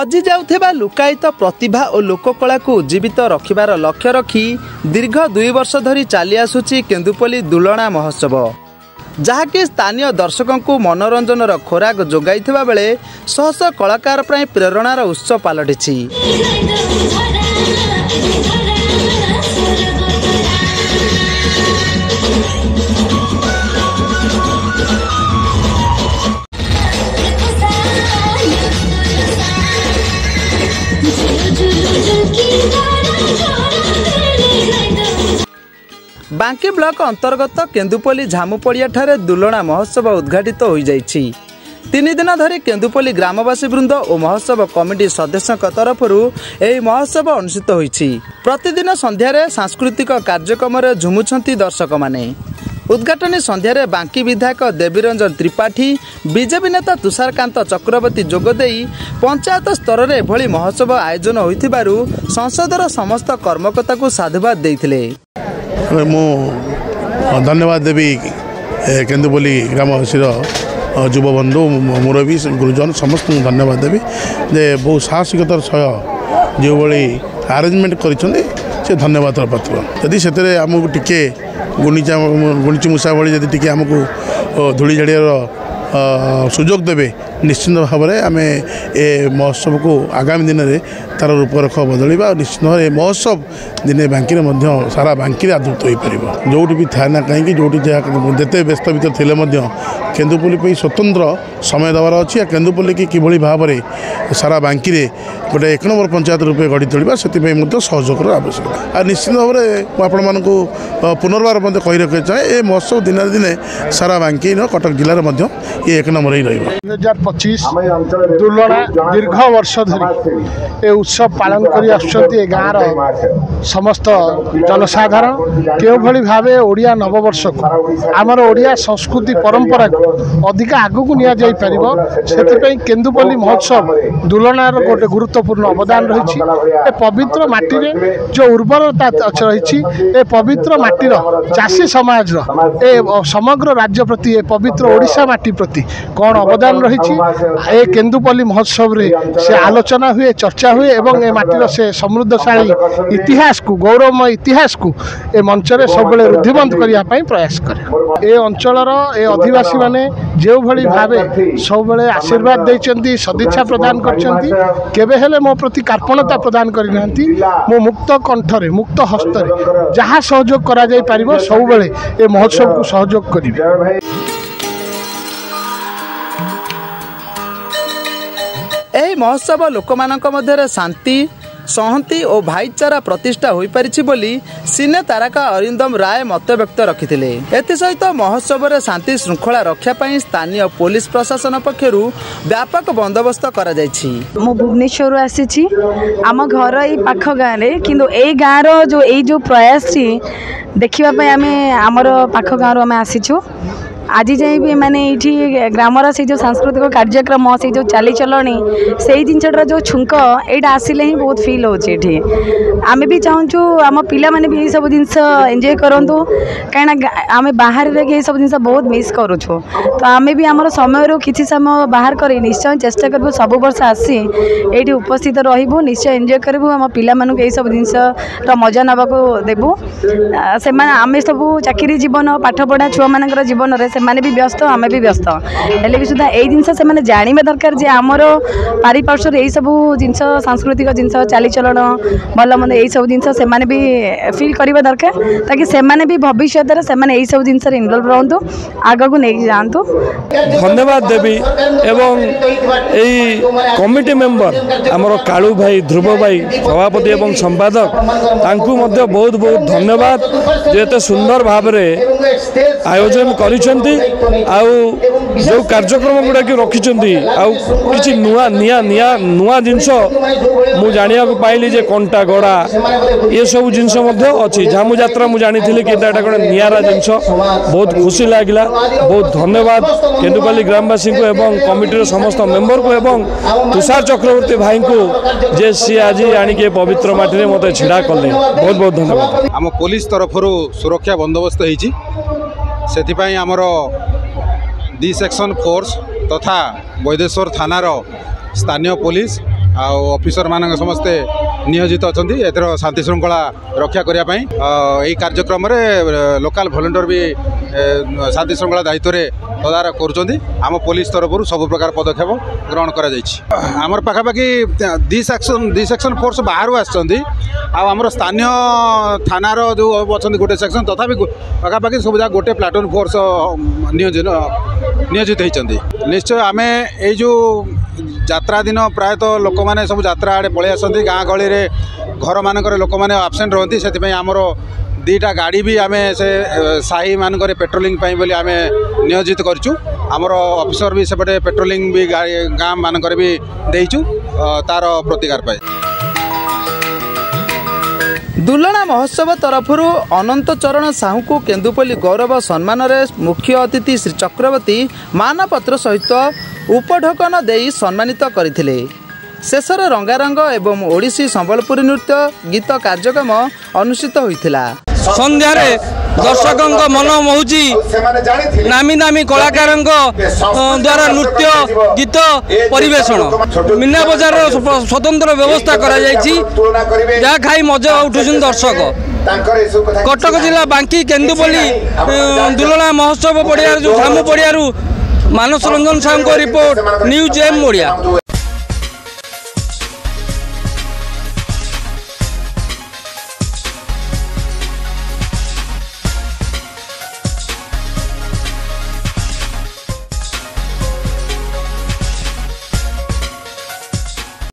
हजि जाउथिबा लुकायित प्रतिभा और लोककला को उज्जीवित रखिबार लक्ष्य रखी दीर्घ 2 वर्ष धरी चली आसुची केन्दुपल्ली दुलना महोत्सव, जहाँकि स्थानीय दर्शकों को मनोरंजन खोराक जोगाइथिबा बेले शह शह कलाकार प्राय प्रेरणार उत्स पलटिछि। बांकी ब्लॉक अंतर्गत केन्दुपल्ली झामुपड़िया ठारे दुलना महोत्सव उद्घाटित हो जाइछि। 3 दिन धरी केन्दुपल्ली ग्रामवासी वृंद और महोत्सव कमिटी सदस्यों तरफ यह महोत्सव अनुष्ठित होइछि। प्रतिदिन संध्यारे सांस्कृतिक कार्यक्रम झुमुछंती दर्शक माने। उद्घाटनी संध्यारे बांकी विधायक देवीरंजन त्रिपाठी, बीजेपी नेता तुषारकांत चक्रवर्ती जोगदेई पंचायत स्तर में एभली महोत्सव आयोजन होइथिबारु संसदर समस्त कर्मकर्ता को साधुवाद देइथिले। मु धन्यवाद देवी केन्दुपल्ली ग्रामवासी युव बंधु मुरबी गुरुजन समस्त धन्यवाद देवी जे बहु साहसिकतार सह जो भाई आरेंजमेंट कर धन्यवाद पात्र। यदि से आमको टिके गुणिची मूषा भाई टी आमको धूली झाड़ियार सुजोग देवे निश्चित भाव में आम ए महोत्सव को आगामी दिन में तार रूपरेख बदलवा। निश्चित भाव में महोत्सव दिने बांकी सारा बांकी आदृत हो पार जो भी था ना कहीं जो जिते व्यस्त भितर थे केन्दुपल्ली स्वतंत्र समय देवार अच्छी केन्दुपल्ली की किभली भाव में सारा बांकी गोटे 1 नंबर पंचायत रूपे गढ़ी तोड़ा से सहयोग आवश्यकता। निश्चित भाव में आपण मानक पुनर्बार कही रखे चाहे ये महोत्सव दिन दिने सारा बांकी कटक जिले में ये 1 नंबर ही रही। 2025 दुलना दीर्घ वर्ष धरी उत्सव पालन कर गाँव समस्त जनसाधारण क्यों भली भावे ओडिया नववर्ष को आमर ओडिया संस्कृति परंपरा को अधिक आगू को निया जाई परिबो सेति केन्दुपल्ली महोत्सव दुलनार गोटे गुरुत्वपूर्ण अवदान रही। ए पवित्र माटी रे जो उर्वरता रही ए पवित्र माटीर चाषी समाज ए समग्र राज्य प्रति ए पवित्र ओडिशा माटी प्रति कौन अवदान रही ए केन्दुपल्ली महोत्सव रे से आलोचना हुए, चर्चा हुए एवं ए माटीर से समृद्धशाली इतिहास को गौरवमय इतिहास को ए मंच रे सब रुद्धिबंध करने प्रयास करे। ए अंचलर ए आदिवासी माने जो भली भावे सब आशीर्वाद देइचंती, सदिच्छा प्रदान करचंती, केबे हेले मो प्रति कार्पणता प्रदान करि नांती। मो मुक्त कंठरे मुक्त हस्तरे जहाँ सहयोग करा जाई पारिबो सब बेले ए महोत्सव को सहयोग करिवे। एही महोत्सव लोकमानक मध्यरे शांति, सहमति और भाईचारा प्रतिष्ठा हो पारिछि बोली सिने तारका अरिंदम राय मत व्यक्त रखिथिले। एथिसहित महोत्सव रे शांति श्रृंखला रक्षा पाई स्थानीय पुलिस प्रशासन पक्षरु व्यापक बंदोबस्त करा जायछि। मो भुवनेश्वर आसीछि आम घर ई पाख गाँ रे किंतु ए गाँ रो जो प्रयास छी देखिबा पई आमे हमर पाख गाँ रो आमे आसीछु। आज जाए भी माने ये ग्रामर से जो सांस्कृतिक कार्यक्रम से जो चाली चलनी से जिनसटार जो छुंक यहाँ आसिले ही बहुत फिल होची। आमे भी चाहूँ आम पिला माने भी सब जिनस एंजॉय करूँ कहीं आम बाहर रही सब जिन बहुत मिस करूँ। तो आमे भी आम समय किसी समय बाहर कर निश्चय चेष्टा करूँ सब वर्ष आसी ये उपस्थित रहबू, निश्चय एंजॉय करूँ। आम पिला मानक यही सब जिनस मजा नवा देबू। से आम सब चाकरी जीवन पाठ पढ़ा छुआ मान जीवन में से भी व्यस्त आमे भी व्यस्त हेले भी सुधा यही जिनस से जानवे दरकार जे आमर पारिपार्श्वर यही सब जिनस सांस्कृतिक जिनस चाली चलन भल मंद यही सब जिनस से भी फिल करवा दरकार ताकि से भी भविष्य से यही सब जिनस इनवल्व रहतु आग को नहीं जातु। धन्यवाद देवी एवं यही कमिटी मेंबर आमर कालू भाई, ध्रुव भाई सभापति एवं संपादक तांकु मध्य बहुत बहुत धन्यवाद जे सुंदर भाव आयोजन करिसेंती आउ जो कार्यक्रम गुड़ा कि रखिंट कि नुआ जिनस मु जाना पाइली जे कंटा गड़ा ये सब जिनस अच्छी झामु यात्रा मुझे जानी कि गोटे निरा जिनस बहुत खुशी लगे। बहुत धन्यवाद केन्दुपल्ली ग्रामवासी को एवं कमिटीर समस्त मेंबर को एवं तुषार चक्रवर्ती भाई को जे सी आज आणिके पवित्र माटी मत छिड़ा कले। बहुत बहुत धन्यवाद। आम पुलिस तरफ सुरक्षा बंदोबस्त होती से आमर डी सेक्शन फोर्स तथा बैदेश्वर थानार स्थानीय पुलिस ऑफिसर मान समस्ते नियोजित अच्छा एथर शांति श्रृंखला रक्षा करने यही कार्यक्रम में लोकल वॉलंटियर भी शांति श्रृंखला दायित्व तदारख कर पुलिस तरफ सब प्रकार पदक्षेप ग्रहण कर पाखापाखि दी सेक्शन फोर्स बाहर आमर स्थानीय थानार जो अच्छा गोटे सेक्शन तथा पाखापाखि सब जगह गोटे प्लाटून फोर्स नियोजित होती निश्चय आम यो यात्रा दिन प्रायतः लोक मैंने सब यात्रा आड़े पलि आसती गाँ गली में घर मानक लोक मैंने आबसेंट रहती से आमर दीटा गाड़ी भी आम से साही मानक पेट्रोलिंग बोली आम नियोजित करचु आमर ऑफिसर भी सेपटे पेट्रोलिंग भी गाँ मानक भी देचु तार प्रतिकार पाए। दुलना महोत्सव तरफ अनंत चरण साहू को केन्दुपल्ली गौरव सम्मान मुख्य अतिथि श्री चक्रवर्ती मानपत्र सहित उपढकन देई सम्मानित करथिले। शेषर रंगारंग एवं ओडिसी संबलपुरी नृत्य गीत कार्यक्रम अनुष्ठित होइथिला। संध्यारे दर्शकों मन मोहुची नामी नामी कलाकार द्वारा नृत्य गीत परिवेषण मीना बजार स्वतंत्र व्यवस्था करा खाई मजा उठुछन दर्शक। कटक जिला बांकी केन्दुपल्ली दुलना महोत्सव पड़िया झामू पड़िया Manas Ranjan Sahu report news M Odia.